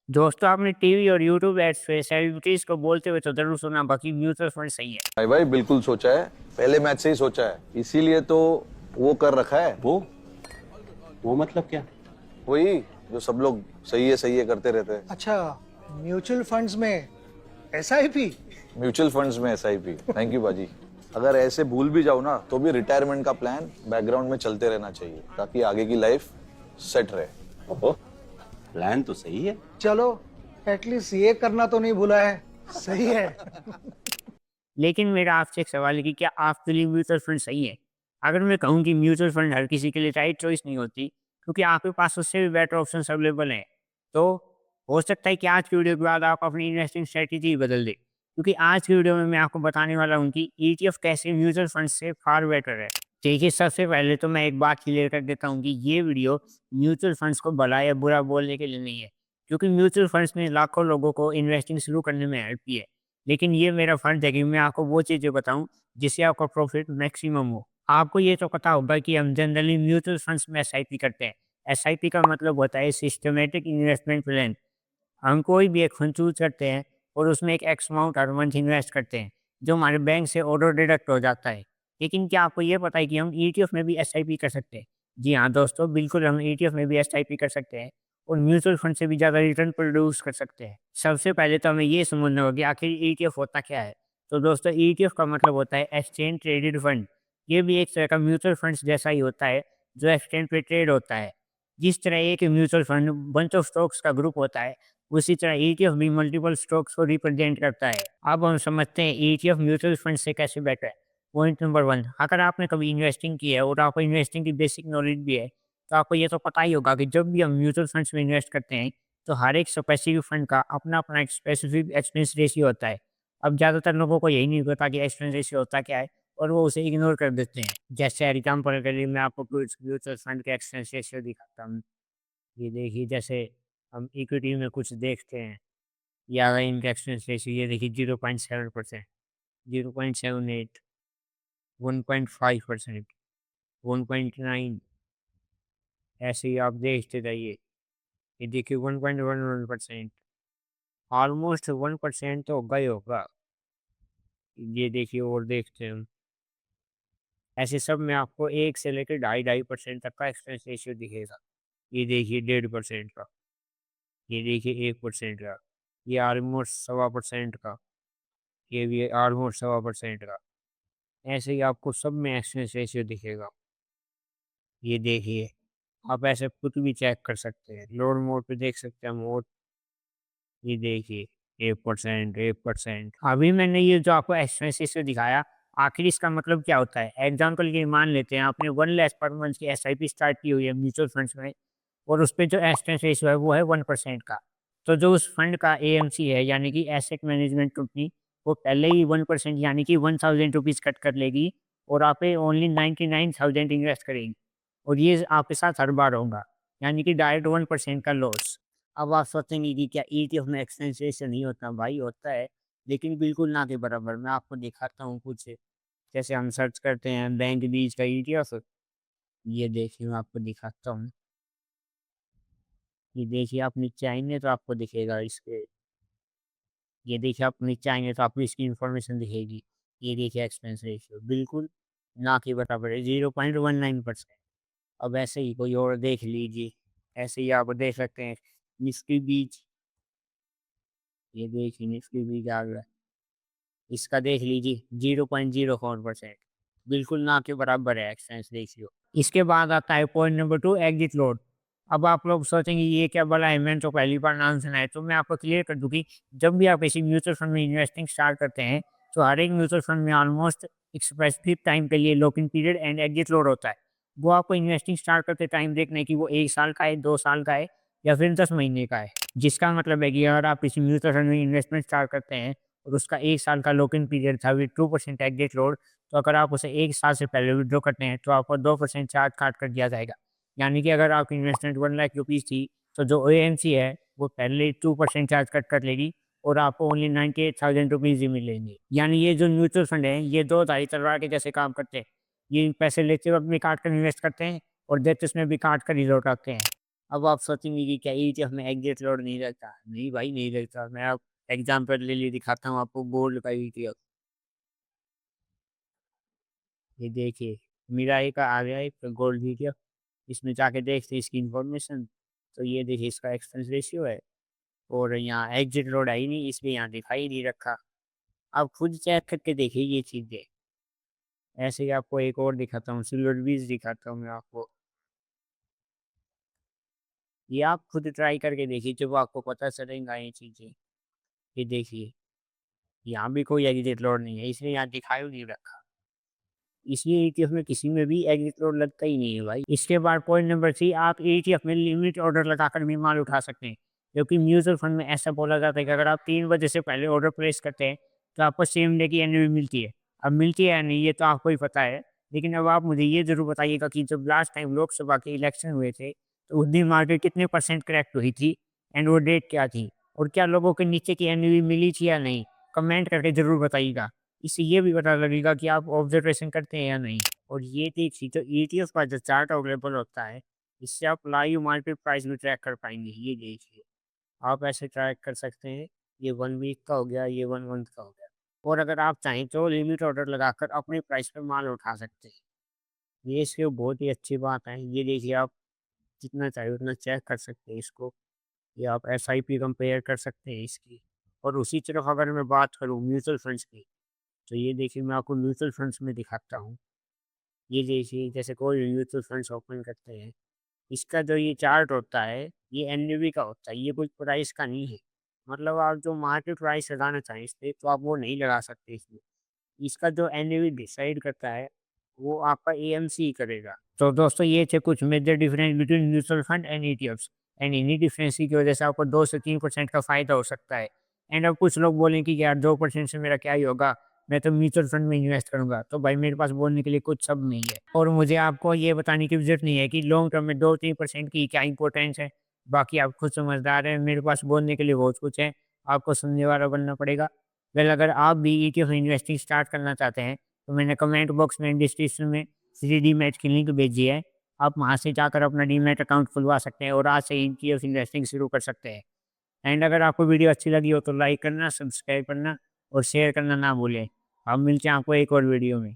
दोस्तों आपने टीवी और यूट्यूब एड्स पे सेलिब्रिटीज को बोलते हुए तो जरूर सुना बाकी म्यूचुअल फंड सही है। भाई भाई बिल्कुल सोचा है। पहले मैच से ही सोचा है, इसीलिए तो वो कर रखा है। वो मतलब क्या? वही जो सब लोग सही है करते रहते हैं। अच्छा, म्यूचुअल फंड्स में एसआईपी। म्यूचुअल फंड्स में एसआईपी। थैंक यू बाजी। अगर ऐसे भूल भी जाओ ना तो भी रिटायरमेंट का प्लान बैकग्राउंड में चलते रहना चाहिए ताकि आगे की लाइफ सेट रहे। ओहो, प्लान तो सही है। चलो, एटलीस्ट ये करना तो नहीं भूला है। सही है। लेकिन मेरा आपसे एक सवाल है कि क्या आपके लिए म्यूचुअल फंड सही है? अगर मैं कहूँ कि म्यूचुअल फंड हर किसी के लिए राइट चॉइस नहीं होती क्योंकि आपके पास उससे भी बेटर ऑप्शन अवेलेबल हैं, तो हो सकता है कि आज की वीडियो के बाद आप अपनी इन्वेस्टिंग स्ट्रेटेजी बदल दें, क्योंकि आज की वीडियो में मैं आपको बताने वाला हूँ कि ईटीएफ कैसे म्यूचुअल फंड से फार बेटर है। देखिए, सबसे पहले तो मैं एक बात क्लियर कर देता हूँ कि ये वीडियो म्यूचुअल फंड्स को भला या बुरा बोलने के लिए नहीं है, क्योंकि म्यूचुअल फंड्स ने लाखों लोगों को इन्वेस्टिंग शुरू करने में हेल्प की है। लेकिन ये मेरा फर्ज है कि मैं आपको वो चीज़ें बताऊँ जिससे आपका प्रॉफिट मैक्सिमम हो। आपको ये तो पता होगा कि हम जनरली म्यूचुअल फंड्स में एसआईपी करते हैं। एसआईपी का मतलब होता है सिस्टमैटिक इन्वेस्टमेंट प्लान। हम कोई भी एक फंड चूज़ करते हैं और उसमें एक एक्स अमाउंट हर मंथ इन्वेस्ट करते हैं, जो हमारे बैंक से ऑटो डिडक्ट हो जाता है। लेकिन क्या आपको ये पता है कि हम ईटीएफ में भी एसआईपी कर सकते हैं? जी हाँ दोस्तों, बिल्कुल हम ईटीएफ में भी एसआईपी कर सकते हैं और म्यूचुअल फंड से भी ज़्यादा रिटर्न प्रोड्यूस कर सकते हैं। सबसे पहले तो हमें ये समझना होगा कि आखिर ईटीएफ होता क्या है? तो दोस्तों, ईटीएफ का मतलब होता है एक्सचेंज ट्रेडेड फंड। ये भी एक तरह का म्यूचुअल फंड्स जैसा ही होता है, जो एक्सचेंज पे ट्रेड होता है। जिस तरह एक mutual fund bunch of stocks का ग्रुप होता है, उसी तरह ईटीएफ भी मल्टीपल स्टॉक्स को रिप्रेजेंट करता है। अब हम समझते हैं ईटीएफ म्यूचुअल फंड से कैसे बेटर है। पॉइंट नंबर 1, अगर आपने कभी इन्वेस्टिंग की है और आपको इन्वेस्टिंग की बेसिक नॉलेज भी है, तो आपको ये तो पता ही होगा कि जब भी हम म्यूचुअल फंड्स में इन्वेस्ट करते हैं, तो हर एक स्पेसिफिक फंड का अपना-अपना एक स्पेसिफिक एक्सपेंस रेशियो होता है। अब ज़्यादातर लोगों को यही नहीं पता कि एक्सपेंस रेशियो होता क्या है और वो उसे इग्नोर कर देते हैं। जैसे एग्ज़ाम्पल के लिए मैं आपको कुछ म्यूचुअल फंड के एक्सपेंस रेशियो दिखाता हूँ। ये देखिए, जैसे हम इक्विटी में कुछ देखते हैं, या इनका एक्सपेंस रेशियो ये देखिए 0.7%, 0.78, 1.5%, 1.9, ऐसे ही आप देखते जाइए। ये देखिए 1.11%, ऑलमोस्ट 1% तो होगा ही होगा। ये देखिए और देखते हैं हम, ऐसे सब में आपको 1 से लेकर ढाई ढाई परसेंट तक का एक्सपेंस रेशियो दिखेगा। ये देखिए 1.5% का, ये देखिए 1% का, ये ऑलमोस्ट 1.25% का, ये भी ऑलमोस्ट 1.25% का। ऐसे ही आपको सब में एक्सपेंस रेशियो दिखेगा। ये देखिए, आप ऐसे खुद भी चेक कर सकते हैं। लोड मोड पे देख सकते हैं मोड, ये देखिए 1%, 1%। अभी मैंने ये जो आपको एक्सपेंस रेशियो दिखाया, आखिर इसका मतलब क्या होता है? एग्ज़ाम्पल के लिए मान लेते हैं आपने 1 लाख पर मंथ की एसआईपी स्टार्ट की हुई है म्यूचुअल फंड्स में, और उसपे जो एक्सपेंस रेशियो है वो है 1% का। तो जो उस फंड का एएमसी है, यानी कि एसेट मैनेजमेंट कंपनी, वो पहले ही 1% यानी कि ₹1000 कट कर लेगी और आप पे ओनली 99,000 इन्वेस्ट करेगी। और ये आपके साथ हर बार होगा, यानी कि डायरेक्ट 1% का लॉस। अब आप सोचेंगे कि क्या ईटीएफ में एक्सपेंस रेशियो नहीं होता? भाई होता है, लेकिन बिल्कुल ना के बराबर। मैं आपको दिखाता हूँ कुछ, जैसे हम सर्च करते हैं बैंक बीज का ईटीएफ, ये देखिए मैं आपको दिखाता हूँ। ये देखिए आप नीचे आएँगे तो आपको दिखेगा इसके, ये देखिए आप नीचे आएँगे तो आपको इसकी इन्फॉर्मेशन दिखेगी। ये देखिए एक्सपेंस रेशियो बिल्कुल ना के बराबर है, 0.19%। अब ऐसे ही कोई और देख लीजिए, ऐसे ही आप देख सकते हैं निफ्टी बीज, ये देखिए निफ्टी बीज आ गया। इसका देख लीजिए 0.04%, बिल्कुल ना के बराबर है एक्सपेंस रेशियो। इसके बाद आता है पॉइंट नंबर 2, एग्जिट लोड। अब आप लोग सोचेंगे ये क्या भला है, मैंने तो पहली बार नाम सुना है। तो मैं आपको क्लियर कर दूँ कि जब भी आप किसी म्यूचुअल फंड में इन्वेस्टिंग स्टार्ट करते हैं, तो हर एक म्यूचुअल फंड में ऑलमोस्ट एक स्पेसिफिक टाइम के लिए lock in period and exit load होता है। वो आपको इन्वेस्टिंग स्टार्ट करते टाइम देखना है कि वो 1 साल का है, 2 साल का है या फिर 10 महीने का है। जिसका मतलब है कि अगर आप किसी म्यूचुअल फंड में इन्वेस्टमेंट स्टार्ट करते हैं और उसका 1 साल का लॉक इन पीरियड था विद 2% एग्जिट लोड, तो अगर आप उसे 1 साल से पहले विथड्रॉ करते हैं, तो आपको 2% चार्ज काट कर दिया जाएगा। यानी कि अगर आपकी इन्वेस्टमेंट 1 लाख रुपीज़ थी, तो जो एएमसी है, वो पहले 2% चार्ज कट कर लेगी और आपको ओनली 98,000 रुपीज़ ही मिलेंगे। यानी ये जो म्यूचुअल फंड है, ये 2 धारी तलवार के जैसे काम करते हैं। ये पैसे लेते वक़्त भी काट कर इन्वेस्ट करते हैं और देते उसमें भी काट कर ही लौटाते हैं। अब आप सोचेंगे कि क्या ETF में एग्जिट लोड नहीं रहता? नहीं भाई, नहीं रहता। मैं आप एग्जाम्पल ले लिए दिखाता हूँ आपको गोल्ड का ETF। ये देखिए, मिराई का आ गया एक गोल्ड ETF। इसमें जाके देखते हैं इसकी इन्फॉर्मेशन। तो ये देखिए, इसका एक्सपेंस रेशियो है और यहाँ एग्जिट लोड है ही नहीं, इसलिए यहाँ दिखाई नहीं रखा। आप खुद चेक करके देखिए ये चीज़ें। ऐसे ही आपको एक और दिखाता हूँ, सिल्वर बीज दिखाता हूँ मैं आपको। ये आप खुद ट्राई करके देखिए, जब आपको पता चलेगा ये चीज़ें। ये देखिए, यहाँ भी कोई एग्जिट लोड नहीं है, इसलिए यहाँ दिखाई नहीं रखा। इसलिए ETF में किसी में भी एग्जिट लोड लगता ही नहीं है भाई। इसके बाद पॉइंट नंबर 3, आप ETF में लिमिट ऑर्डर लगाकर भी माल उठा सकते हैं। क्योंकि म्यूचुअल फंड में ऐसा बोला जाता है कि अगर आप 3 बजे से पहले ऑर्डर प्लेस करते हैं, तो आपको सेम डे की एनएवी मिलती है। अब मिलती है या नहीं, ये तो आपको ही पता है। लेकिन अब आप मुझे ये ज़रूर बताइएगा कि जब लास्ट टाइम लोकसभा के इलेक्शन हुए थे, तो उस दिन मार्केट कितने % करेक्ट हुई थी एंड वो डेट क्या थी? और क्या लोगों के नीचे की एनएवी मिली थी या नहीं? कमेंट करके ज़रूर बताइएगा। इससे ये भी पता लगेगा कि आप ऑब्जर्वेशन करते हैं या नहीं। और ये देखिए, तो ETF का जो चार्ट अवेलेबल होता है, इससे आप लाइव मार्केट प्राइस भी ट्रैक कर पाएंगे। ये देखिए, आप ऐसे ट्रैक कर सकते हैं। ये 1 वीक का हो गया, ये 1 मंथ का हो गया। और अगर आप चाहें तो लिमिट ऑर्डर लगाकर अपने प्राइस पे माल उठा सकते हैं। ये इसकी बहुत ही अच्छी बात है। ये देखिए, आप जितना चाहिए उतना चेक कर सकते हैं इसको। ये आप SIP कंपेयर कर सकते हैं इसकी। और उसी तरफ अगर मैं बात करूँ म्यूचुअल फंड्स की, तो ये देखिए, मैं आपको म्यूचुअल फंड्स में दिखाता हूँ। ये देखिए, जैसे कोई भी म्यूचुअल फंड्स ओपन करते हैं, इसका जो ये चार्ट होता है, ये एनएवी का होता है, ये कोई प्राइस का नहीं है। मतलब आप जो मार्केट प्राइस लगाना चाहें इस पे, तो आप वो नहीं लगा सकते इसमें। इसका जो एनएवी डिसाइड करता है, वो आपका एएमसी करेगा। तो दोस्तों, ये थे कुछ major difference between mutual fund and ETFs। And इन्हीं डिफरेंस की वजह से आपको 2 से 3% का फ़ायदा हो सकता है। एंड अब कुछ लोग बोलें कि यार 2% से मेरा क्या ही होगा, मैं तो म्यूचुअल फंड में इन्वेस्ट करूँगा। तो भाई, मेरे पास बोलने के लिए कुछ शब्द नहीं है। और मुझे आपको ये बताने की ज़रूरत नहीं है कि लॉन्ग टर्म में 2-3% की क्या इंपॉर्टेंस है। बाकी आप खुद समझदार हैं, मेरे पास बोलने के लिए बहुत कुछ है, आपको सुनने वाला बनना पड़ेगा। वेल, अगर आप भी ETF इन्वेस्टिंग स्टार्ट करना चाहते हैं, तो मैंने कमेंट बॉक्स में डिस्क्रिप्शन में फ्री डीमैट की लिंक भेजी है। आप वहाँ से जाकर अपना डीमैट अकाउंट खुलवा सकते हैं और आज से ETF इन्वेस्टिंग शुरू कर सकते हैं। एंड अगर आपको वीडियो अच्छी लगी हो तो लाइक करना, सब्सक्राइब करना और शेयर करना ना भूलें। हम मिलते हैं आपको एक और वीडियो में।